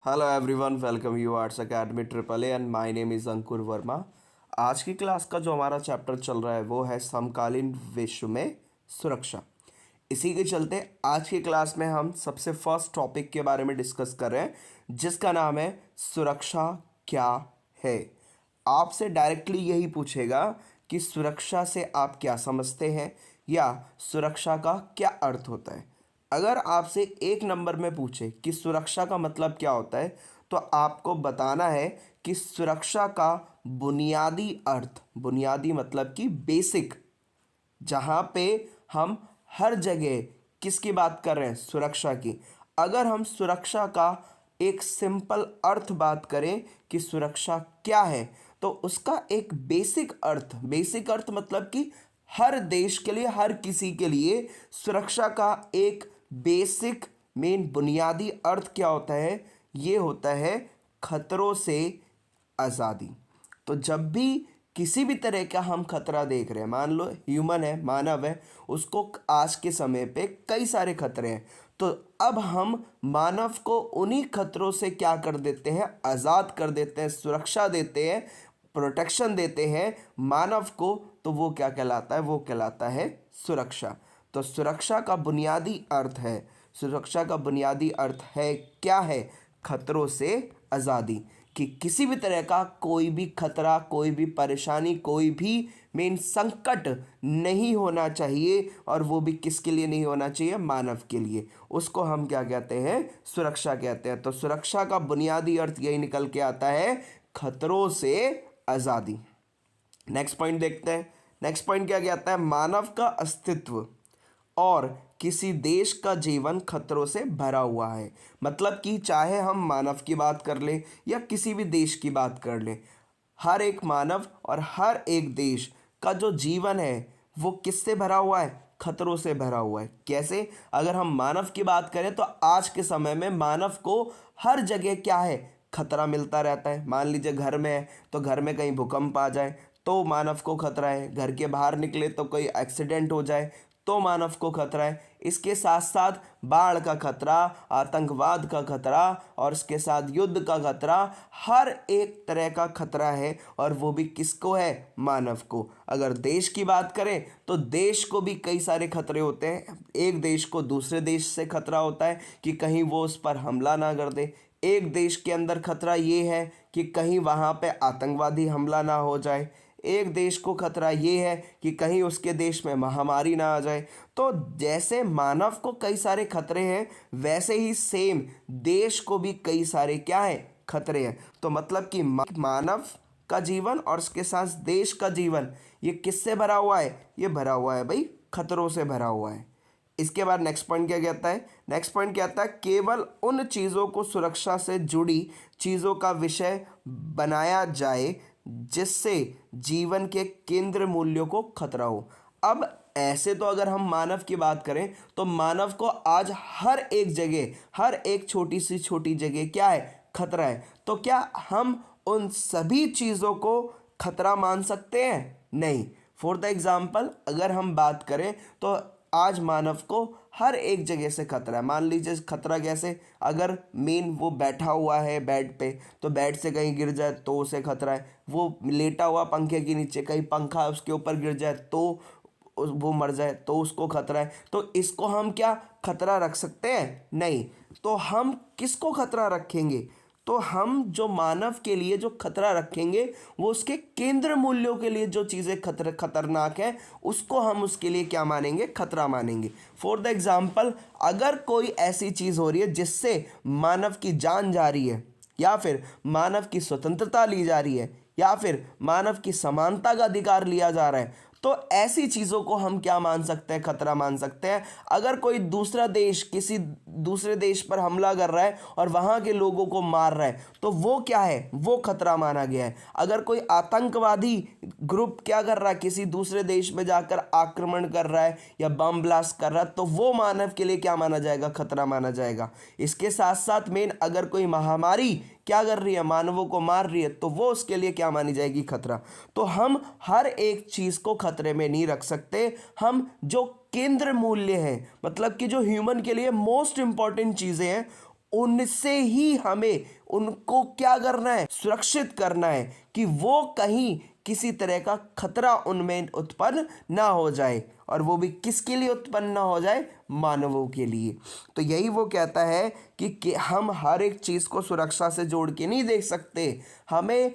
Hello everyone, welcome you arts academy triple A and my name is Ankur Verma. आज की class का जो हमारा चैप्टर चल रहा है वो है समकालीन विश्व में सुरक्षा। इसी के चलते आज की क्लास में हम सबसे फर्स्ट टॉपिक के बारे में डिस्कस कर रहे हैं, जिसका नाम है सुरक्षा क्या है। आपसे डायरेक्टली यही पूछेगा कि सुरक्षा से आप क्या समझते हैं या सुरक्षा का क्या अर्थ होता है। अगर आपसे एक नंबर में पूछे कि सुरक्षा का मतलब क्या होता है, तो आपको बताना है कि सुरक्षा का बुनियादी अर्थ, बुनियादी मतलब कि बेसिक, जहाँ पे हम हर जगह किसकी बात कर रहे हैं, सुरक्षा की। अगर हम सुरक्षा का एक सिंपल अर्थ बात करें कि सुरक्षा क्या है, तो उसका एक बेसिक अर्थ मतलब कि हर देश के लिए, हर किसी के लिए सुरक्षा का एक बेसिक मेन बुनियादी अर्थ क्या होता है, ये होता है खतरों से आज़ादी। तो जब भी किसी भी तरह का हम खतरा देख रहे हैं, मान लो ह्यूमन है, मानव है, उसको आज के समय पे कई सारे खतरे हैं, तो अब हम मानव को उन्हीं खतरों से क्या कर देते हैं, आज़ाद कर देते हैं, सुरक्षा देते हैं, प्रोटेक्शन देते हैं मानव को। तो वो क्या कहलाता है, वो कहलाता है सुरक्षा। तो सुरक्षा का बुनियादी अर्थ है, सुरक्षा का बुनियादी अर्थ है क्या है, खतरों से आज़ादी। कि किसी भी तरह का कोई भी खतरा, कोई भी परेशानी, कोई भी मेन संकट नहीं होना चाहिए, और वो भी किसके लिए नहीं होना चाहिए, मानव के लिए। उसको हम क्या कहते हैं, सुरक्षा कहते हैं। तो सुरक्षा का बुनियादी अर्थ यही निकल के आता है, खतरों से आज़ादी। नेक्स्ट पॉइंट देखते हैं। नेक्स्ट पॉइंट क्या कहता है, मानव का अस्तित्व और किसी देश का जीवन खतरों से भरा हुआ है। मतलब कि चाहे हम मानव की बात कर लें या किसी भी देश की बात कर लें, हर एक मानव और हर एक देश का जो जीवन है वो किससे भरा हुआ है, खतरों से भरा हुआ है। कैसे? अगर हम मानव की बात करें तो आज के समय में मानव को हर जगह क्या है, खतरा मिलता रहता है। मान लीजिए घर में है तो घर में कहीं भूकंप आ जाए तो मानव को खतरा है, घर के बाहर निकले तो कोई एक्सीडेंट हो जाए तो मानव को खतरा है। इसके साथ साथ बाढ़ का खतरा, आतंकवाद का खतरा और इसके साथ युद्ध का खतरा, हर एक तरह का खतरा है, और वो भी किसको है, मानव को। अगर देश की बात करें तो देश को भी कई सारे खतरे होते हैं। एक देश को दूसरे देश से खतरा होता है कि कहीं वो उस पर हमला ना कर दे। एक देश के अंदर खतरा ये है कि कहीं वहाँ पे आतंकवादी हमला ना हो जाए। एक देश को खतरा ये है कि कहीं उसके देश में महामारी ना आ जाए। तो जैसे मानव को कई सारे खतरे हैं, वैसे ही सेम देश को भी कई सारे क्या है, खतरे हैं। तो मतलब कि मानव का जीवन और उसके साथ देश का जीवन, ये किससे भरा हुआ है, ये भरा हुआ है भाई, खतरों से भरा हुआ है। इसके बाद नेक्स्ट पॉइंट क्या कहता है, नेक्स्ट पॉइंट कहता है केवल उन चीज़ों को सुरक्षा से जुड़ी चीज़ों का विषय बनाया जाए जिससे जीवन के केंद्र मूल्यों को खतरा हो। अब ऐसे तो अगर हम मानव की बात करें तो मानव को आज हर एक जगह, हर एक छोटी सी छोटी जगह क्या है, खतरा है। तो क्या हम उन सभी चीज़ों को खतरा मान सकते हैं? नहीं। फॉर द एग्जाम्पल अगर हम बात करें तो आज मानव को हर एक जगह से खतरा है। मान लीजिए खतरा कैसे, अगर मेन वो बैठा हुआ है बेड पे तो बेड से कहीं गिर जाए तो उसे खतरा है। वो लेटा हुआ पंखे के नीचे, कहीं पंखा उसके ऊपर गिर जाए तो वो मर जाए तो उसको खतरा है। तो इसको हम क्या खतरा रख सकते हैं? नहीं। तो हम किसको खतरा रखेंगे? तो हम जो मानव के लिए जो खतरा रखेंगे वो उसके केंद्र मूल्यों के लिए जो चीज़ें खतरनाक है उसको हम उसके लिए क्या मानेंगे, खतरा मानेंगे। फॉर द एग्जाम्पल अगर कोई ऐसी चीज़ हो रही है जिससे मानव की जान जा रही है, या फिर मानव की स्वतंत्रता ली जा रही है, या फिर मानव की समानता का अधिकार लिया जा रहा है, तो ऐसी चीज़ों को हम क्या मान सकते हैं, खतरा मान सकते हैं। अगर कोई दूसरा देश किसी दूसरे देश पर हमला कर रहा है और वहाँ के लोगों को मार रहा है तो वो क्या है, वो खतरा माना गया है। अगर कोई आतंकवादी ग्रुप क्या कर रहा है, किसी दूसरे देश में जाकर आक्रमण कर रहा है या बम ब्लास्ट कर रहा है, तो वो मानव के लिए क्या माना जाएगा, खतरा माना जाएगा। इसके साथ साथ मेन अगर कोई महामारी क्या कर रही है, मानवों को मार रही है, तो वो उसके लिए क्या मानी जाएगी, खतरा। तो हम हर एक चीज़ को खतरे में नहीं रख सकते। हम जो केंद्र मूल्य हैं, मतलब कि जो ह्यूमन के लिए मोस्ट इंपॉर्टेंट चीज़ें हैं, उनसे ही हमें उनको क्या करना है, सुरक्षित करना है कि वो कहीं किसी तरह का खतरा उनमें उत्पन्न ना हो जाए, और वो भी किसके लिए उत्पन्न ना हो जाए, मानवों के लिए। तो यही वो कहता है कि हम हर एक चीज़ को सुरक्षा से जोड़ के नहीं देख सकते। हमें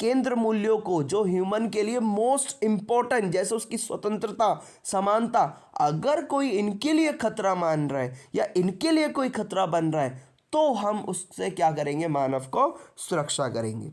केंद्र मूल्यों को, जो ह्यूमन के लिए मोस्ट इम्पोर्टेंट, जैसे उसकी स्वतंत्रता, समानता, अगर कोई इनके लिए खतरा मान रहा है या इनके लिए कोई खतरा बन रहा है, तो हम उससे क्या करेंगे, मानव को सुरक्षा करेंगे।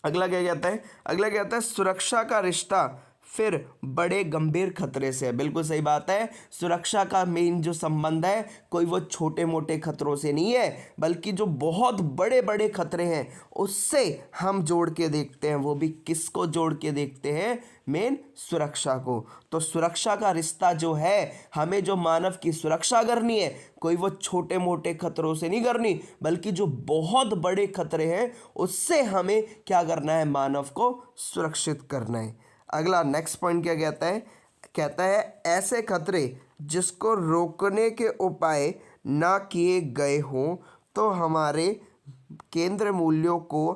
अगला क्या कहता है, अगला कहता है सुरक्षा का रिश्ता फिर बड़े गंभीर खतरे से है। बिल्कुल सही बात है। सुरक्षा का मेन जो संबंध है, कोई वो छोटे मोटे खतरों से नहीं है, बल्कि जो बहुत बड़े बड़े खतरे हैं उससे हम जोड़ के देखते हैं। वो भी किसको जोड़ के देखते हैं, मेन सुरक्षा को। तो सुरक्षा का रिश्ता जो है, हमें जो मानव की सुरक्षा करनी है, कोई वो छोटे मोटे खतरों से नहीं करनी, बल्कि जो बहुत बड़े खतरे हैं उससे हमें क्या करना है, मानव को सुरक्षित करना है। अगला नेक्स्ट पॉइंट क्या कहता है, कहता है ऐसे खतरे जिसको रोकने के उपाय ना किए गए हों तो हमारे केंद्र मूल्यों को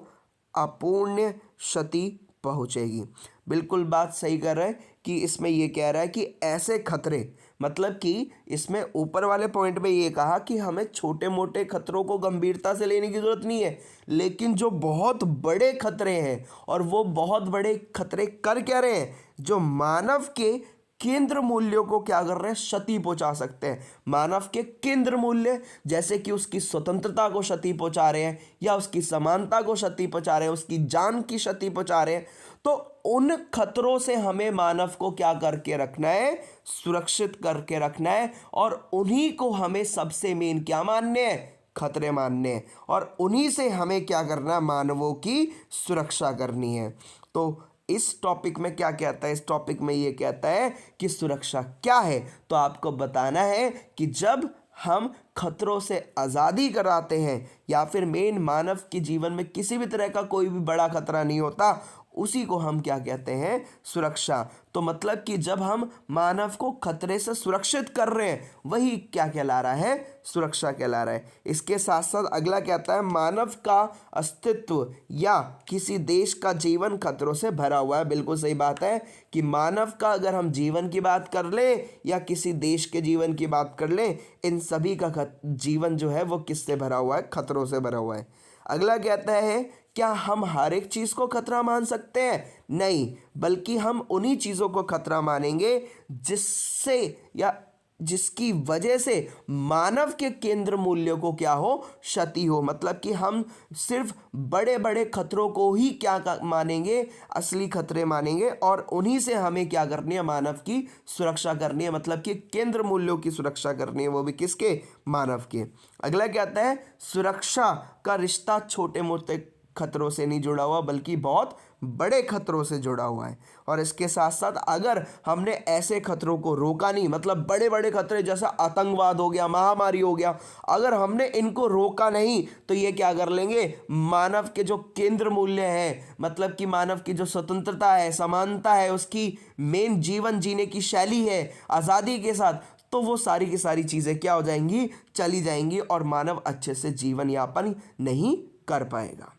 अपूर्ण्य क्षति पहुंचेगी। बिल्कुल बात सही कर रहा है कि इसमें ये कह रहा है कि ऐसे खतरे, मतलब कि इसमें ऊपर वाले पॉइंट में ये कहा कि हमें छोटे मोटे खतरों को गंभीरता से लेने की ज़रूरत नहीं है, लेकिन जो बहुत बड़े खतरे हैं, और वो बहुत बड़े खतरे कर क्या रहे हैं, जो मानव के केंद्र मूल्यों को क्या कर रहे हैं, क्षति पहुंचा सकते हैं। मानव के केंद्र मूल्य, जैसे कि उसकी स्वतंत्रता को क्षति पहुंचा रहे हैं, या उसकी समानता को क्षति पहुंचा रहे हैं, उसकी जान की क्षति पहुंचा रहे हैं, तो उन खतरों से हमें मानव को क्या करके रखना है, सुरक्षित करके रखना है। और उन्हीं को हमें सबसे मेन क्या मानने हैं, खतरे मानने हैं, और उन्हीं से हमें क्या करना है, मानवों की सुरक्षा करनी है। तो इस टॉपिक में क्या कहता है, इस टॉपिक में ये कहता है कि सुरक्षा क्या है। तो आपको बताना है कि जब हम खतरों से आज़ादी कराते हैं, या फिर मेन मानव के जीवन में किसी भी तरह का कोई भी बड़ा खतरा नहीं होता, उसी को हम क्या कहते हैं, सुरक्षा। तो मतलब कि जब हम मानव को खतरे से सुरक्षित कर रहे हैं, वही क्या कहला रहा है, सुरक्षा कहला रहा है। इसके साथ साथ अगला कहता है मानव का अस्तित्व या किसी देश का जीवन खतरों से भरा हुआ है। बिल्कुल सही बात है कि मानव का अगर हम जीवन की बात कर लें या किसी देश के जीवन की बात कर लें, इन सभी का जीवन जो है वो किससे भरा हुआ है, खतरों से भरा हुआ है। अगला कहता है क्या हम हर एक चीज़ को खतरा मान सकते हैं, नहीं, बल्कि हम उन्हीं चीज़ों को खतरा मानेंगे जिससे या जिसकी वजह से मानव के केंद्र मूल्यों को क्या हो, क्षति हो। मतलब कि हम सिर्फ बड़े बड़े खतरों को ही क्या मानेंगे, असली खतरे मानेंगे, और उन्हीं से हमें क्या करनी है, मानव की सुरक्षा करनी है। मतलब कि केंद्र मूल्यों की सुरक्षा करनी है, वो भी किसके, मानव के। अगला कहता है सुरक्षा का रिश्ता छोटे मोटे खतरों से नहीं जुड़ा हुआ, बल्कि बहुत बड़े खतरों से जुड़ा हुआ है। और इसके साथ साथ अगर हमने ऐसे खतरों को रोका नहीं, मतलब बड़े बड़े खतरे जैसा आतंकवाद हो गया, महामारी हो गया, अगर हमने इनको रोका नहीं, तो ये क्या कर लेंगे, मानव के जो केंद्र मूल्य हैं, मतलब कि मानव की जो स्वतंत्रता है, समानता है, उसकी मेन जीवन जीने की शैली है आज़ादी के साथ, तो वो सारी की सारी चीज़ें क्या हो जाएंगी, चली जाएंगी, और मानव अच्छे से जीवन यापन नहीं कर पाएगा।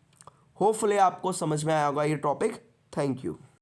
होपफुली आपको समझ में आया होगा ये टॉपिक। Thank you.